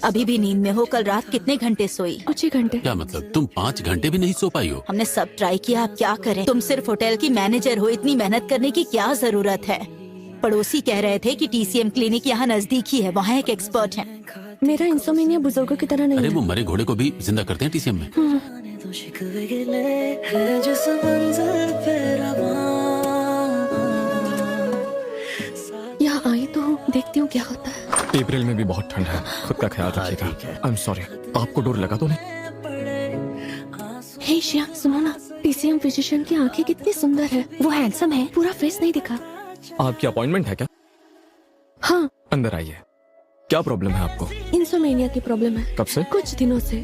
अभी भी नींद में हो? कल रात कितने घंटे सोई? कुछ ही घंटे। क्या मतलब तुम 5 घंटे भी नहीं सो पाई हो? हमने सब ट्राई किया, आप क्या करें? तुम सिर्फ होटल की मैनेजर हो, इतनी मेहनत करने की क्या जरूरत है? पड़ोसी कह रहे थे कि TCM क्लिनिक यहाँ नजदीक ही है, वहाँ एक एक्सपर्ट है। मेरा इंसोमेनिया बुजुर्गों की तरह नहीं अरे है। वो मरे घोड़े को भी जिंदा करते हैं TCM में। यहाँ आई तो हूँ, देखती हूँ क्या होता है। अप्रैल में भी बहुत ठंड है, खुद का ख्याल रखिएगा। आई एम सॉरी, आपको डर लगा तो नहीं? हे श्याम, सुनो ना, TCM फिजिशियन की आंखें कितनी सुंदर है। वो हैंडसम है, पूरा फेस नहीं दिखा। आपकी अपॉइंटमेंट है क्या? हाँ, अंदर आइए। क्या प्रॉब्लम है आपको? इंसोमेनिया की प्रॉब्लम है। कब से? कुछ दिनों से।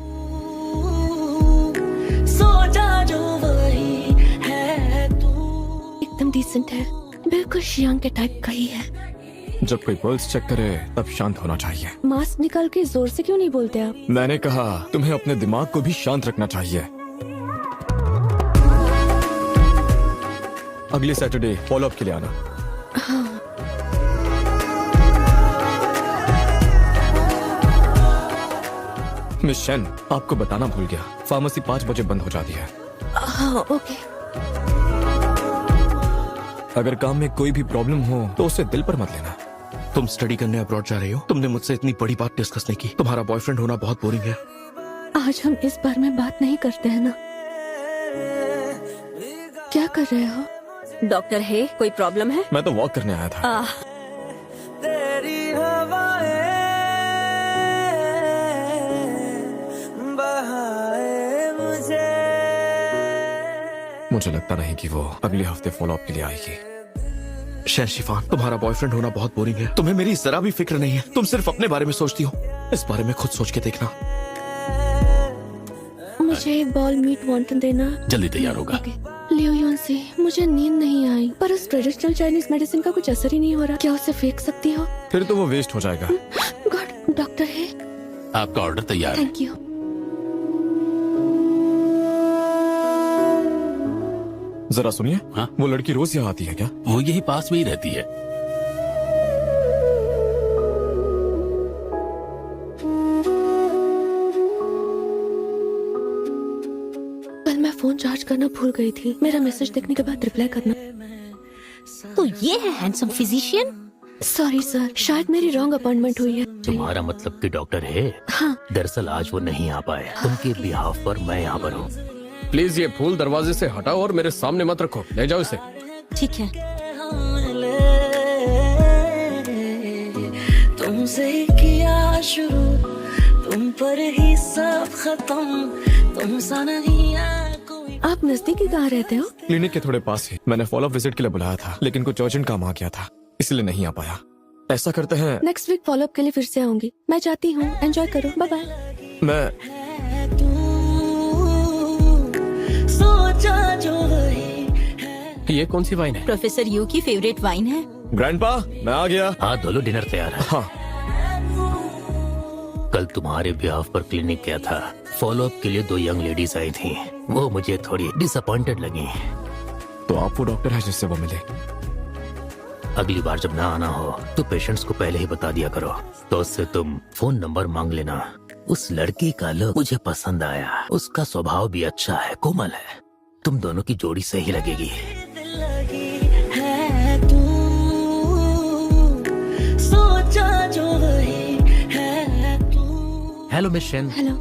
एकदम डिसेंट है, बिल्कुल श्याम के टाइप का ही है। जब कोई पल्स चेक करे तब शांत होना चाहिए। मास्क निकाल के जोर से क्यों नहीं बोलते आप? मैंने कहा तुम्हें अपने दिमाग को भी शांत रखना चाहिए। अगले सैटरडे फॉलो अप के लिए आना। हाँ। मिस शेन, आपको बताना भूल गया, फार्मेसी 5 बजे बंद हो जाती है। हाँ, ओके। अगर काम में कोई भी प्रॉब्लम हो तो उसे दिल पर मत लेना। तुम स्टडी करने अब्रॉड जा रही हो? तुमने मुझसे इतनी बड़ी बात डिस्कस नहीं की। तुम्हारा बॉयफ्रेंड होना बहुत बोरिंग है। आज हम इस बारे में बात नहीं करते हैं ना। क्या कर रहे हो? डॉक्टर है, कोई प्रॉब्लम है? मैं तो वॉक करने आया था। मुझे लगता नहीं कि वो अगले हफ्ते फॉलो अप के लिए आएगी। शेर शिफान, तुम्हारा बॉयफ्रेंड होना बहुत बोरिंग है। तुम्हें मेरी जरा भी फिक्र नहीं है। तुम सिर्फ अपने बारे में सोचती हो। इस बारे में खुद सोच के देखना। मुझे एक बॉल मीट वॉन्टन देना। जल्दी तैयार होगा। लियो यूनसी, मुझे नींद नहीं आई, पर उस ट्रेडिशनल चाइनीज मेडिसिन का कुछ असर ही नहीं हो रहा। क्या उसे फेंक सकती हो? फिर तो वो वेस्ट हो जाएगा। गॉड, डॉक्टर है। आपका ऑर्डर तैयार है। Thank you. जरा सुनिए। हाँ? वो लड़की रोज यहाँ आती है क्या? वो यही पास में ही रहती है। कल मैं फोन चार्ज करना भूल गई थी। मेरा मैसेज देखने के बाद रिप्लाई करना। तो ये है हैंडसम फिजिशियन? सॉरी सर, शायद मेरी रॉन्ग अपॉइंटमेंट हुई है। तुम्हारा मतलब कि डॉक्टर है? हाँ। दरअसल आज वो नहीं आ पाया। उनके बिहाफ पर मैं यहाँ पर हूँ। प्लीज ये फूल दरवाजे से हटाओ और मेरे सामने मत रखो। ले जाओ इसे। ठीक है। तुमसे किया शुरू, तुम पर ही सब खत्म, तुम सा नहीं है कोई। आप नजदीकी कहाँ रहते हो? क्लिनिक के थोड़े पास ही। मैंने फॉलो अप विजिट के लिए बुलाया था, लेकिन कुछ अर्जेंट काम आ गया था, इसलिए नहीं आ पाया। ऐसा करते हैं, नेक्स्ट वीक फॉलो अप के लिए फिर से आऊंगी। मैं जाती हूँ, एंजॉय करो, बाय बाय। मैं सोचा जो वही। ये कौन सी वाइन है? प्रोफेसर यू की फेवरेट वाइन है। ग्रैंडपा, मैं आ गया। हाँ दोनों डिनर तैयार है। हाँ। कल तुम्हारे बिहाफ पर क्लिनिक गया था। फॉलो अप के लिए 2 यंग लेडीज आई थी। वो मुझे थोड़ी डिसअपॉइंटेड लगी। तो आप वो डॉक्टर है जिससे वो मिले? अगली बार जब ना आना हो तो पेशेंट्स को पहले ही बता दिया करो। तो उससे तुम फोन नंबर मांग लेना। उस लड़की का लुक मुझे पसंद आया। उसका स्वभाव भी अच्छा है, कोमल है। तुम दोनों की जोड़ी सही लगेगी। Hello Miss Shen. हेलो।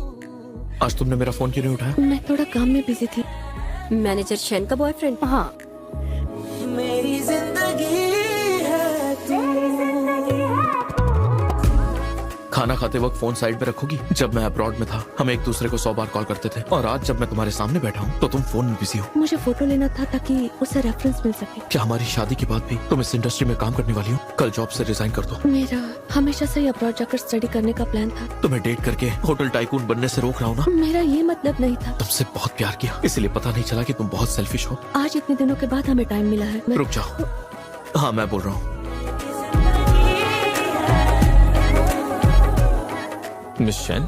आज तुमने मेरा फोन क्यों नहीं उठाया? मैं थोड़ा काम में बिजी थी। मैनेजर शेन का बॉयफ्रेंड? हाँ। मेरी जिंदगी है तू। खाना खाते वक्त फोन साइड पे रखोगी? जब मैं अब्रॉड में था हम एक दूसरे को 100 बार कॉल करते थे, और आज जब मैं तुम्हारे सामने बैठा हूँ तो तुम फोन में बिजी हो। मुझे फोटो लेना था ताकि उसे रेफरेंस मिल सके। क्या हमारी शादी के बाद भी तुम इस इंडस्ट्री में काम करने वाली हो? कल जॉब से रिजाइन कर दो। मेरा हमेशा से अब्रॉड जाकर स्टडी करने का प्लान था। तुम्हें डेट करके होटल टाइकून बनने से रोक रहा हूँ ना? मेरा ये मतलब नहीं था। तुमसे बहुत प्यार किया, इसलिए पता नहीं चला कि तुम बहुत सेल्फिश हो। आज इतने दिनों के बाद हमें टाइम मिला है। रुक जाओ। हाँ मैं बोल रहा हूँ। मिस शेन,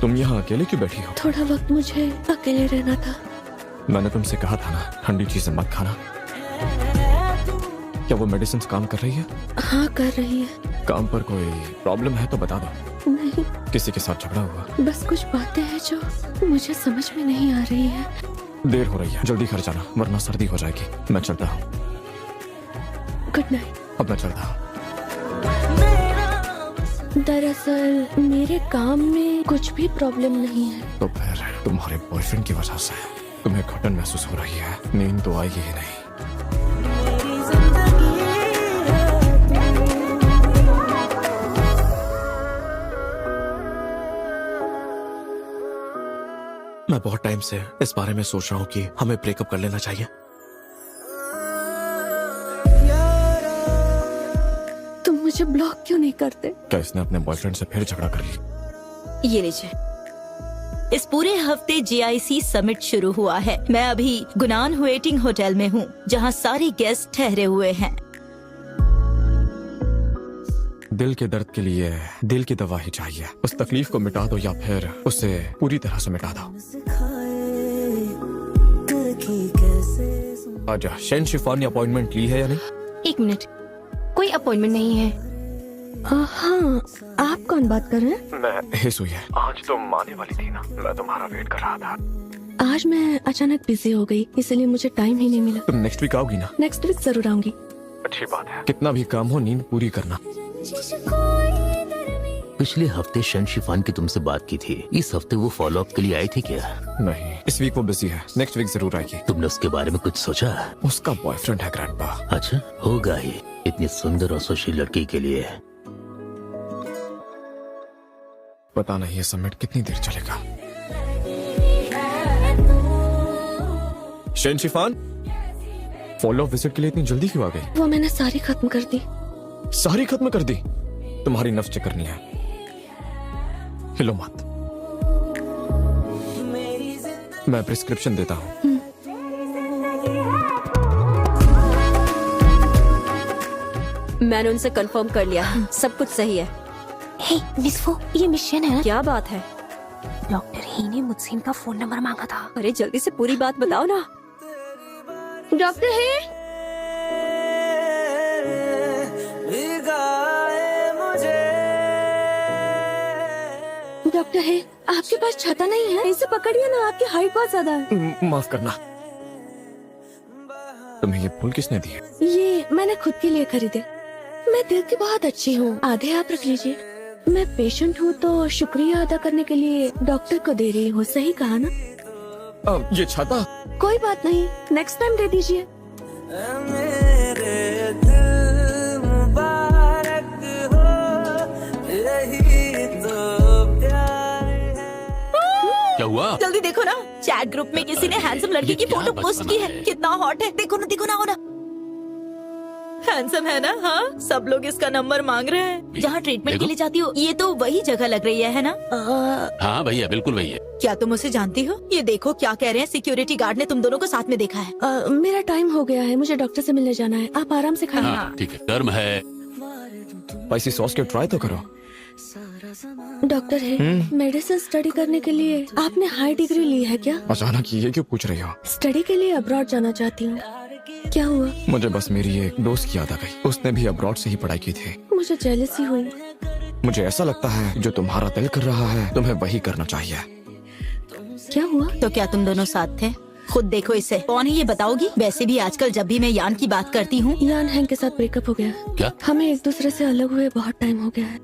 तुम यहाँ अकेले क्यों बैठी हो? थोड़ा वक्त मुझे अकेले रहना था। मैंने तुमसे कहा था ना, ठंडी चीजें मत खाना। क्या वो मेडिसिन काम कर रही है? हाँ कर रही है। काम पर कोई प्रॉब्लम है तो बता दो। नहीं, किसी के साथ झगड़ा हुआ? बस कुछ बातें हैं जो मुझे समझ में नहीं आ रही है। देर हो रही है, जल्दी घर जाना वरना सर्दी हो जाएगी। मैं चलता हूँ। Good night. अब मैं चलता हूँ। दरअसल मेरे काम में कुछ भी प्रॉब्लम नहीं है। तो फिर तुम्हारे बॉयफ्रेंड की वजह से तुम्हें घटन महसूस हो रही है। नींद तो आएगी ही नहीं। मैं बहुत टाइम से इस बारे में सोच रहा हूँ कि हमें ब्रेकअप कर लेना चाहिए। तुम मुझे ब्लॉक क्यों नहीं करते? क्या इसने अपने बॉयफ्रेंड से फिर झगड़ा कर ली? ये लीजिए। इस पूरे हफ्ते JIC समिट शुरू हुआ है। मैं अभी गुनान वेटिंग होटल में हूँ, जहाँ सारे गेस्ट ठहरे हुए हैं। दिल के दर्द के लिए दिल की दवा ही चाहिए। उस तकलीफ को मिटा दो या फिर उसे पूरी तरह से मिटा दो। आजा, शेन शिफान ने अपॉइंटमेंट ली है या नहीं? 1 मिनट, कोई अपॉइंटमेंट नहीं है। हाँ, आप कौन बात कर रहे हैं? मैं हेसु है। आज तुम आने वाली थी ना, मैं तुम्हारा वेट कर रहा था। आज मैं अचानक बिजी हो गई, इसलिए मुझे टाइम ही नहीं मिला। तुम नेक्स्ट वीक आओगी ना? नेक्स्ट वीक जरूर आऊंगी। अच्छी बात है। कितना भी काम हो नींद पूरी करना। पिछले हफ्ते शन शिफान की तुमसे बात की थी। इस हफ्ते वो फॉलो अप के लिए आई थी क्या? नहीं, इस वीक वो बिजी है। नेक्स्ट वीक जरूर आएगी। तुमने उसके बारे में कुछ सोचा? उसका बॉयफ्रेंड है ग्रैंडपा। अच्छा, होगा ही। इतनी सुंदर और सुशील लड़की के लिए। पता नहीं ये समिट कितनी देर चलेगा। Shane Shifan, follow up visit के लिए इतनी जल्दी क्यों आ गई? वो मैंने सारी खत्म कर दी। सारी खत्म कर दी? तुम्हारी नफ्स चेक करनी है। हिलो मत। मैं प्रिस्क्रिप्शन देता हूँ। मैंने उनसे कंफर्म कर लिया, सब कुछ सही है। हे मिस वो, ये मिशन है। क्या बात है? डॉक्टर ही ने मुझसे इनका फोन नंबर मांगा था। अरे जल्दी से पूरी बात बताओ ना। डॉक्टर है? डॉक्टर है, आपके पास छाता नहीं है? इसे पकड़िए ना, आपकी हाइट बहुत ज्यादा है। माफ करना। तुम्हें ये फूल किसने दिए? ये मैंने खुद के लिए खरीदे। मैं दिल की बहुत अच्छी हूँ, आधे आप रख लीजिए। मैं पेशेंट हूँ तो शुक्रिया अदा करने के लिए डॉक्टर को दे रही हूँ। सही कहा ना? ये छाता? कोई बात नहीं, नेक्स्ट टाइम दे दीजिए। क्या हुआ? जल्दी देखो ना, चैट ग्रुप में किसी ने हैंडसम लड़की की क्या फोटो बस पोस्ट की बना है। है? कितना हॉट है, देखो ना हो ना। हैंडसम है ना? हाँ, सब लोग इसका नंबर मांग रहे हैं। जहाँ ट्रीटमेंट देखो। के लिए जाती हो, ये तो वही जगह लग रही है ना? हाँ भैया, बिल्कुल वही है। क्या तुम उसे जानती हो? ये देखो क्या कह रहे हैं, सिक्योरिटी गार्ड ने तुम दोनों को साथ में देखा है। मेरा टाइम हो गया है, मुझे डॉक्टर से मिलने जाना है। आप आराम से खाइए। हाँ ठीक है, टर्म है। स्पाइसी सॉस के ट्राई तो करो। डॉक्टर है, मेडिसिन स्टडी करने के लिए आपने हाई डिग्री ली है क्या? अचानक ये क्यों पूछ रही हो? स्टडी के लिए अब्रॉड जाना चाहती हूँ। क्या हुआ? मुझे बस मेरी एक दोस्त की याद आ गई। उसने भी अब्रॉड से ही पढ़ाई की थी। मुझे जेलसी हुई। मुझे ऐसा लगता है जो तुम्हारा दिल कर रहा है तुम्हें वही करना चाहिए। क्या हुआ? तो क्या तुम दोनों साथ थे? खुद देखो इसे। कौन है ये बताओगी? वैसे भी आजकल जब भी मैं यान की बात करती हूँ। यान हैंग के साथ ब्रेकअप हो गया। क्या? हमें एक दूसरे से अलग हुए बहुत टाइम हो गया है।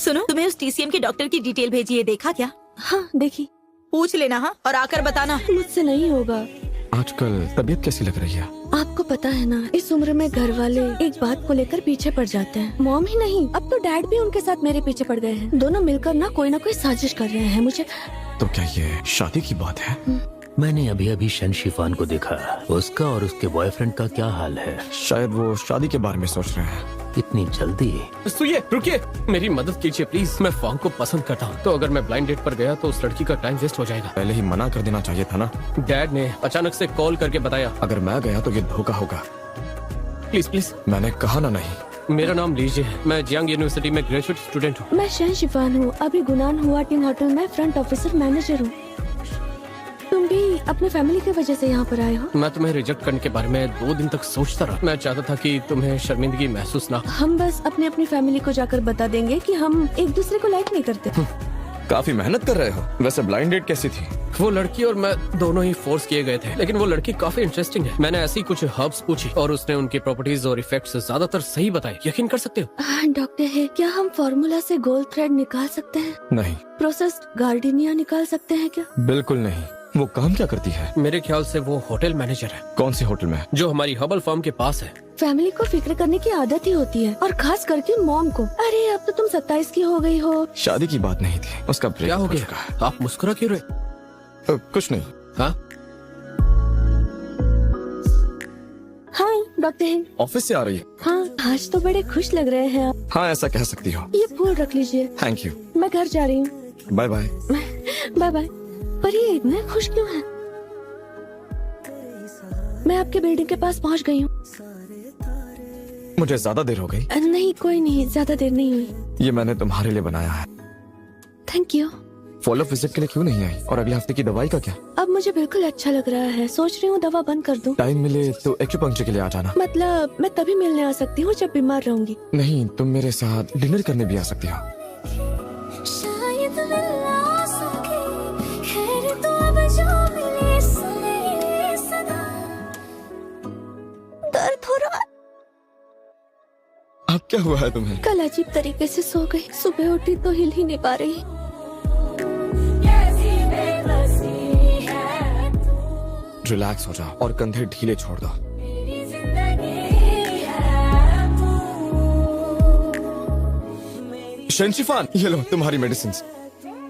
सुनो, तुम्हें उस TCM के डॉक्टर की डिटेल भेजी है, देखा क्या? हाँ देखी। पूछ लेना हाँ, और आकर बताना। मुझसे नहीं होगा। आजकल तबीयत कैसी लग रही है? आपको पता है ना, इस उम्र में घर वाले एक बात को लेकर पीछे पड़ जाते हैं। मॉम ही नहीं, अब तो डैड भी उनके साथ मेरे पीछे पड़ गए हैं। दोनों मिलकर ना कोई साजिश कर रहे हैं मुझे। तो क्या ये शादी की बात है? मैंने अभी अभी शन शिफान को देखा। उसका और उसके बॉयफ्रेंड का क्या हाल है? शायद वो शादी के बारे में सोच रहे हैं। इतनी जल्दी? सुनिए, रुकिए, मेरी मदद कीजिए प्लीज। मैं फॉन्ग को पसंद करता हूँ, तो अगर मैं ब्लाइंड डेट पर गया तो उस लड़की का टाइम वेस्ट हो जाएगा। पहले ही मना कर देना चाहिए था ना। डैड ने अचानक से कॉल करके बताया। अगर मैं गया तो ये धोखा होगा। Please please. मैंने कहा ना नहीं। मेरा नाम लीजिए है, मैं जियांग यूनिवर्सिटी में ग्रेजुएट स्टूडेंट हूँ। मैं शेन शिफान हूँ, अभी गुनान हुआटिन होटल में फ्रंट ऑफिसर मैनेजर हूँ। तुम भी अपने फैमिली की वजह से यहाँ पर आए हो? मैं तुम्हें रिजेक्ट करने के बारे में 2 दिन तक सोचता रहा। मैं चाहता था कि तुम्हें शर्मिंदगी महसूस ना। हम बस अपनी फैमिली को जाकर बता देंगे कि हम एक दूसरे को लाइक नहीं करते। काफी मेहनत कर रहे हो। वैसे ब्लाइंड डेट कैसी थी? वो लड़की और मैं दोनों ही फोर्स किए गए थे, लेकिन वो लड़की काफी इंटरेस्टिंग है। मैंने ऐसी कुछ हर्ब्स पूछी और उसने उनकी प्रॉपर्टीज और इफेक्ट्स ज्यादातर सही बताए। यकीन कर सकते हो? डॉक्टर है, क्या हम फॉर्मूला से गोल्ड थ्रेड निकाल सकते हैं? नहीं। प्रोसेस्ड गार्डिनिया निकाल सकते हैं क्या? बिल्कुल नहीं। वो काम क्या करती है? मेरे ख्याल से वो होटल मैनेजर है। कौन सी होटल में? जो हमारी हबल फर्म के पास है। फैमिली को फिक्र करने की आदत ही होती है, और खास करके मॉम को। अरे अब तो तुम 27 की हो गई हो। शादी की बात नहीं थी, उसका ब्रेक क्या हो हो गया? चुका है। आप मुस्कुरा क्यों रहे? कुछ नहीं। हाँ, हाय डॉक्टर है। ऑफिस से आ रही है? हाँ, आज तो बड़े खुश लग रहे हैं आप। हाँ, ऐसा कह सकती हो। ये फूल रख लीजिए। Thank you. मैं घर जा रही हूँ। Bye bye. Bye bye. पर ये इतने खुश क्यों है? मैं आपके बिल्डिंग के पास पहुँच गई हूँ। मुझे ज्यादा देर हो गई? नहीं, कोई नहीं, ज्यादा देर नहीं हुई। ये मैंने तुम्हारे लिए बनाया है। Thank you. फॉलोअप विजिट के लिए क्यों नहीं आई? और अगले हफ्ते की दवाई का क्या? अब मुझे बिल्कुल अच्छा लग रहा है। सोच रही हूँ दवा बंद कर दूं। टाइम मिले तो एक्यूपंक्चर के लिए आ जाना। मतलब मैं तभी मिलने आ सकती हूँ जब बीमार रहूंगी। नहीं, तुम मेरे साथ डिनर करने भी आ सकती हो। शायद मिला सके खैर तो अब जो मिले सुने सदा। दर्द हो रहा है। अब क्या हुआ है तुम्हें? कल अजीब तरीके से सो गई, सुबह उठी तो हिल ही नहीं पा रही। रिलैक्स हो जाओ और कंधे ढीले छोड़ दो। शंशिफान, ये लो तुम्हारी मेडिसिन।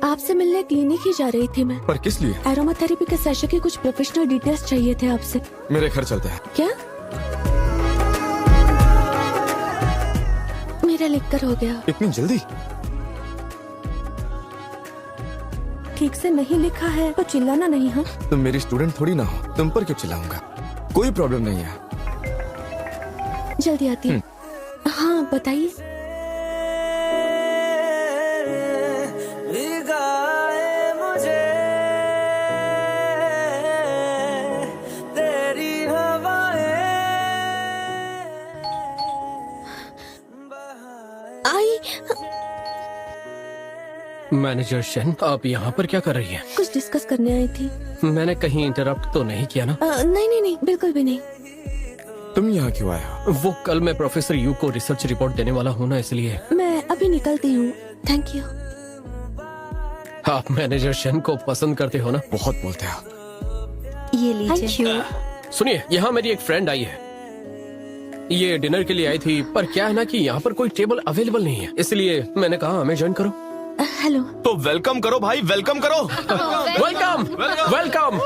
आपसे मिलने क्लिनिक ही जा रही थी मैं। पर किस लिए? एरोमाथेरेपी के सेशन की कुछ प्रोफेशनल डिटेल्स चाहिए थे आपसे। मेरे घर चलते हैं। क्या? मेरा लिखकर हो गया। इतनी जल्दी? ठीक से नहीं लिखा है तो चिल्लाना नहीं। हाँ, तुम मेरी स्टूडेंट थोड़ी ना हो, तुम पर क्यों चिल्लाऊंगा? कोई प्रॉब्लम नहीं है। जल्दी आती है। हाँ बताइए। आई। मैनेजर शन, आप यहाँ पर क्या कर रही हैं? कुछ डिस्कस करने आई थी। मैंने कहीं इंटरप्ट तो नहीं किया ना? नहीं, बिल्कुल भी नहीं। तुम यहाँ क्यों आए हो? वो कल मैं प्रोफेसर यू को रिसर्च रिपोर्ट देने वाला हूँ ना, इसलिए। मैं अभी निकलती हूँ। Thank you. आप मैनेजर शन को पसंद करते हो ना? बहुत बोलते हो। ये लीजिए। सुनिए, यहाँ मेरी एक फ्रेंड आई है। ये डिनर के लिए आई थी, पर क्या है ना कि यहाँ पर कोई टेबल अवेलेबल नहीं है, इसलिए मैंने कहा हमें ज्वाइन करो। हेलो। तो वेलकम करो भाई, वेलकम करो। Welcome welcome.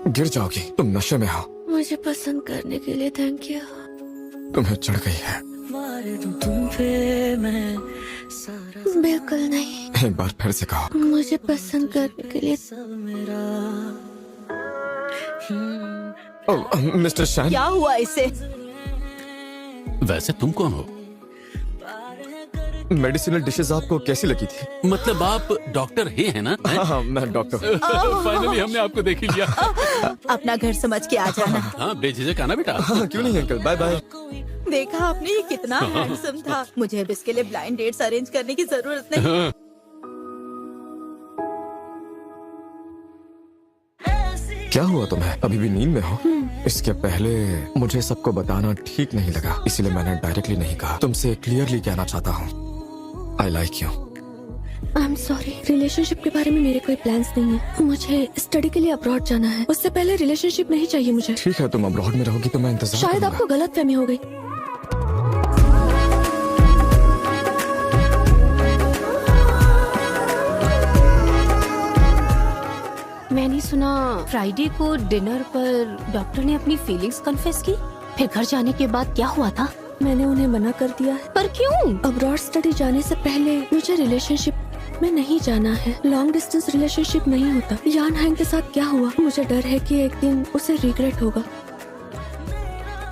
गिर जाओगी, तुम नशे में हो। मुझे पसंद करने के लिए थैंक यू। तुम्हें चढ़ गई है। तुम पे मैं सारा बिल्कुल नहीं। एक बार फिर से कहो। मुझे पसंद करने के लिए। सब मेरा ओह, मिस्टर शान। क्या हुआ इसे? वैसे तुम कौन हो? मेडिसिनल डिशेस आपको कैसी लगी थी? मतलब आप डॉक्टर ही है ना? हाँ, मैं डॉक्टर हूँ। फाइनली हमने आपको देख ही लिया। अपना घर समझ के आ जाना। हाँ, बेझिझक आना बेटा। हाँ, क्यों नहीं अंकल, बाय बाय। देखा आपने, ये कितना हैंडसम था। मुझे अब इसके लिए ब्लाइंड डेट्स अरेंज करने की जरूरत नहीं। क्या हुआ तुम्हें? अभी भी नींद में हो? इसके पहले मुझे सबको बताना ठीक नहीं लगा, इसीलिए मैंने डायरेक्टली नहीं कहा। तुमसे क्लियरली कहना चाहता हूँ, I like you. I am sorry. Relationship के बारे में मेरे कोई प्लान्स नहीं है। मुझे स्टडी के लिए अब्रॉड जाना है। उससे पहले रिलेशनशिप नहीं चाहिए मुझे। ठीक है, तुम अब्रॉड में रहोगी तो मैं इंतजार शायद करूंगा। आपको गलतफहमी हो गई। मैंने सुना फ्राइडे को डिनर पर डॉक्टर ने अपनी फीलिंग्स कन्फेस की। फिर घर जाने के बाद क्या हुआ था? मैंने उन्हें मना कर दिया है। पर क्यों? अब्रॉड स्टडी जाने से पहले मुझे रिलेशनशिप में नहीं जाना है। लॉन्ग डिस्टेंस रिलेशनशिप नहीं होता। यान हैंग के साथ क्या हुआ? मुझे डर है कि एक दिन उसे रिग्रेट होगा।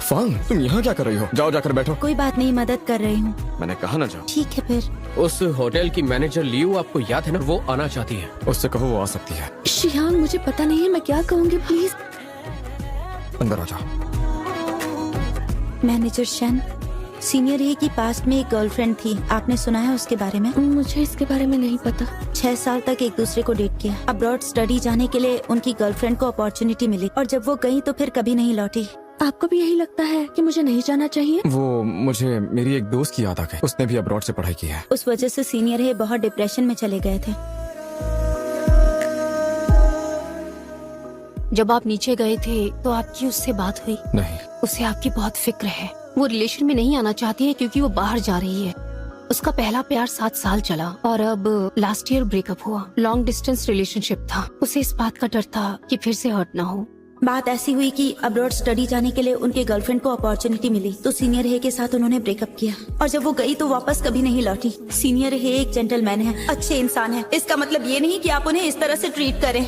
फांग, तुम यहाँ क्या कर रही हो? जाओ जाकर बैठो। कोई बात नहीं, मदद कर रही हूँ। मैंने कहा ना जाओ। ठीक है फिर। उस होटल की मैनेजर लियू आपको याद है ना, वो आना चाहती है। उससे कहो वो आ सकती है। शियांग, मुझे पता नहीं है मैं क्या कहूँगी, प्लीज। अंदर आ जाओ। मैनेजर शन, सीनियर है कि पास्ट में एक गर्लफ्रेंड थी, आपने सुना है उसके बारे में? मुझे इसके बारे में नहीं पता। 6 साल तक एक दूसरे को डेट किया। अब्रॉड स्टडी जाने के लिए उनकी गर्लफ्रेंड को अपॉर्चुनिटी मिली और जब वो गई तो फिर कभी नहीं लौटी। आपको भी यही लगता है कि मुझे नहीं जाना चाहिए? वो मुझे मेरी एक दोस्त की याद आ गई। उसने भी अब्रॉड से पढ़ाई की है। उस वजह से सीनियर है बहुत डिप्रेशन में चले गए थे। जब आप नीचे गए थे तो आपकी उससे बात हुई? नहीं। उसे आपकी बहुत फिक्र है। वो रिलेशन में नहीं आना चाहती है क्योंकि वो बाहर जा रही है। उसका पहला प्यार 7 साल चला और अब लास्ट ईयर ब्रेकअप हुआ। लॉन्ग डिस्टेंस रिलेशनशिप था। उसे इस बात का डर था कि फिर से हर्ट ना हो। बात ऐसी हुई कि अब्रॉड स्टडी जाने के लिए उनके गर्लफ्रेंड को अपॉर्चुनिटी मिली तो सीनियर है के साथ उन्होंने ब्रेकअप किया और जब वो गई तो वापस कभी नहीं लौटी। सीनियर है एक जेंटलमैन है, अच्छे इंसान है। इसका मतलब ये नहीं कि आप उन्हें इस तरह से ट्रीट करें।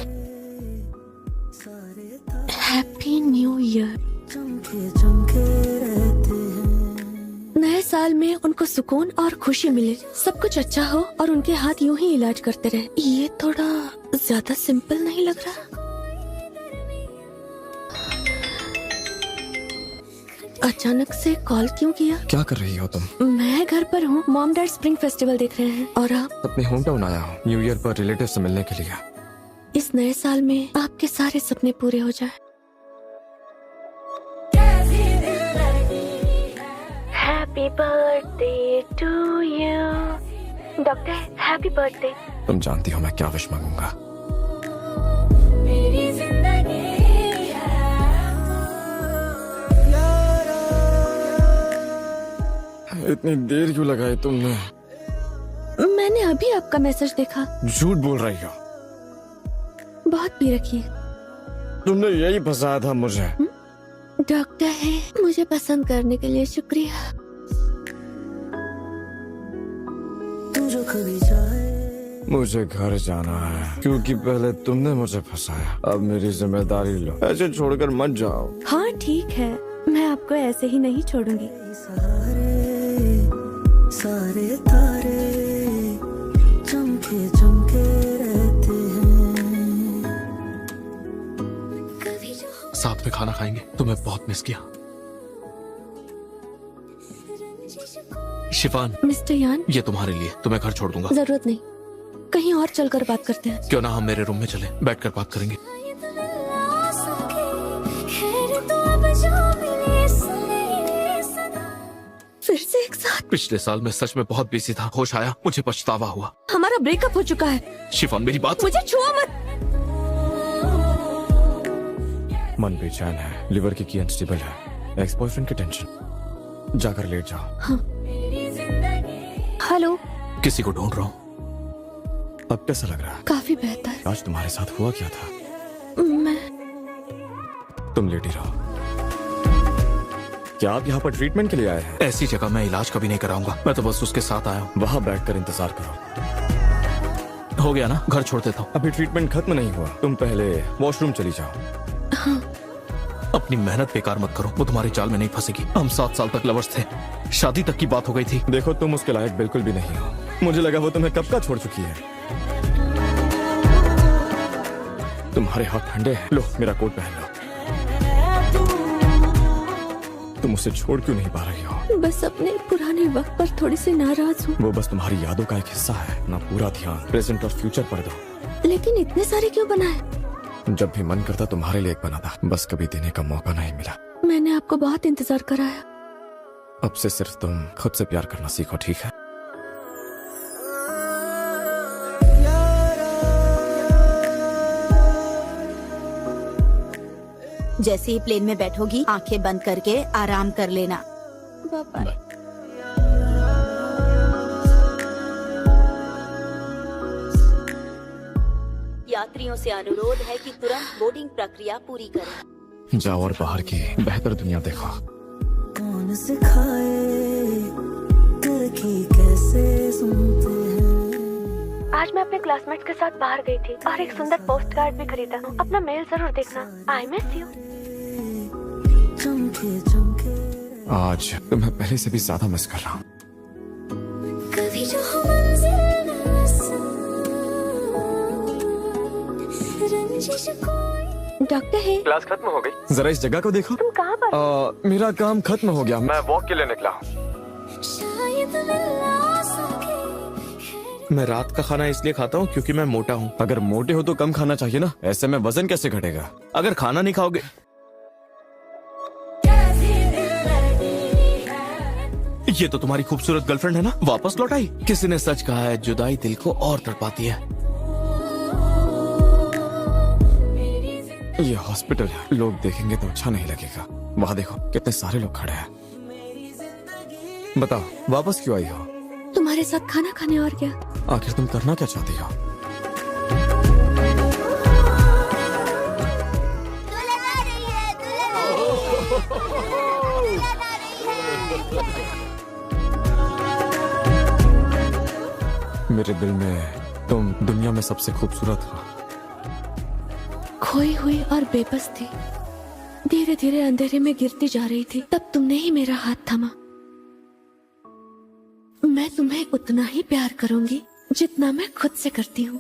Happy new year. नए साल में उनको सुकून और खुशी मिले, सब कुछ अच्छा हो और उनके हाथ यूं ही इलाज करते रहे। ये थोड़ा ज्यादा सिंपल नहीं लग रहा? अचानक से कॉल क्यों किया? क्या कर रही हो तुम? मैं घर पर हूँ, मॉम डैड स्प्रिंग फेस्टिवल देख रहे हैं। और आप? अपने होम टाउन आया हूँ न्यू ईयर पर रिलेटिव से मिलने के लिए। इस नए साल में आपके सारे सपने पूरे हो जाए। Happy birthday to you. Doctor, happy birthday. तुम जानती हो मैं क्या विश मांगूंगा? इतनी देर क्यों लगाई तुमने? मैंने अभी आपका मैसेज देखा। झूठ बोल रही हो। बहुत पी रखी है। तुमने यही फंसाया था मुझे। डॉक्टर है, मुझे पसंद करने के लिए शुक्रिया। मुझे घर जाना है क्योंकि पहले तुमने मुझे फंसाया। अब मेरी जिम्मेदारी लो, ऐसे छोड़कर मत जाओ। हाँ ठीक है, मैं आपको ऐसे ही नहीं छोड़ूंगी। सारे तारे चमके चमके रहते हैं। साथ में खाना खाएंगे। तुम्हें बहुत मिस किया। शिफान, मिस्टर यान, ये तुम्हारे लिए। तुम्हें घर छोड़ दूंगा। जरूरत नहीं, कहीं और चलकर बात करते हैं। क्यों ना हम मेरे रूम में चले, बैठकर बात करेंगे। फिर से एक साथ? पिछले साल मैं सच में बहुत बिजी था। होश आया, मुझे पछतावा हुआ। हमारा ब्रेकअप हो चुका है। शिफान मेरी बात। मुझे छुआ मत। मन बेचैन है, लिवर की अनस्टेबल है, एक्स बॉयफ्रेंड की टेंशन। जाकर लेट जाओ। हाँ। हेलो। किसी को ढूंढ रहा हूँ। अब कैसा लग रहा है? काफी बेहतर। आज तुम्हारे साथ हुआ क्या था? तुम लेटी रहो। क्या आप यहाँ पर ट्रीटमेंट के लिए आए हैं? ऐसी जगह मैं इलाज कभी नहीं कराऊंगा। मैं तो बस उसके साथ आया हूँ। वहाँ बैठकर इंतजार करो। हो गया ना, घर छोड़ देता हूँ। अभी ट्रीटमेंट खत्म नहीं हुआ, तुम पहले वॉशरूम चली जाओ। हाँ। अपनी मेहनत बेकार मत करो, वो तुम्हारी चाल में नहीं फंसेगी। हम 7 साल तक लवर्स थे, शादी तक की बात हो गई थी। देखो तुम उसके लायक बिल्कुल भी नहीं हो। मुझे लगा वो तुम्हें कब का छोड़ चुकी है। तुम्हारे हाथ ठंडे हैं, लो मेरा कोट पहन लो। तुम उसे छोड़ क्यों नहीं पा रही हो? बस अपने पुराने वक्त पर थोड़ी सी नाराज हूँ। वो बस तुम्हारी यादों का एक हिस्सा है ना, पूरा ध्यान प्रेजेंट और फ्यूचर पर दो। लेकिन इतने सारे क्यों बनाए? जब भी मन करता तुम्हारे लिए एक बनाता, बस कभी देने का मौका नहीं मिला। मैंने आपको बहुत इंतजार कराया। अब से सिर्फ तुम खुद से प्यार करना सीखो, ठीक है? जैसे ही प्लेन में बैठोगी आंखें बंद करके आराम कर लेना। बाय। यात्रियों से अनुरोध है कि तुरंत बोर्डिंग प्रक्रिया पूरी करें। जाओ और बाहर की बेहतर दुनिया देखो। कौन सिखाए दिल की कैसे सुनते हैं। आज मैं अपने क्लासमेट्स के साथ बाहर गई थी और एक सुंदर पोस्ट कार्ड भी खरीदा। अपना मेल जरूर देखना। I miss you. आज तुम्हें पहले से भी ज्यादा मिस कर रहा हूँ। कभी जो हो मंजिल ना आसान, रंजिश कोई डॉक्टर है। क्लास खत्म हो गई, जरा इस जगह को देखो। तुम कहाँ पर? मेरा काम खत्म हो गया, मैं वॉक के लिए निकला हूँ। शायद मिला सके। मैं रात का खाना इसलिए खाता हूँ क्योंकि मैं मोटा हूँ। अगर मोटे हो तो कम खाना चाहिए ना, ऐसे में वजन कैसे घटेगा? अगर खाना नहीं खाओगे। ये तो तुम्हारी खूबसूरत गर्लफ्रेंड है ना, वापस लौट आई। किसी ने सच कहा है, जुदाई दिल को और तड़पाती है। ये हॉस्पिटल है, लोग देखेंगे तो अच्छा नहीं लगेगा। वहाँ देखो कितने सारे लोग खड़े हैं। बताओ वापस क्यों आई हो? तुम्हारे साथ खाना खाने और क्या? आखिर तुम करना क्या चाहती हो? मेरे दिल में तुम दुनिया में सबसे खूबसूरत हो। खोई हुई और बेबस थी, धीरे धीरे अंधेरे में गिरती जा रही थी, तब तुमने ही मेरा हाथ थामा। मैं तुम्हें उतना ही प्यार करूंगी जितना मैं खुद से करती हूँ।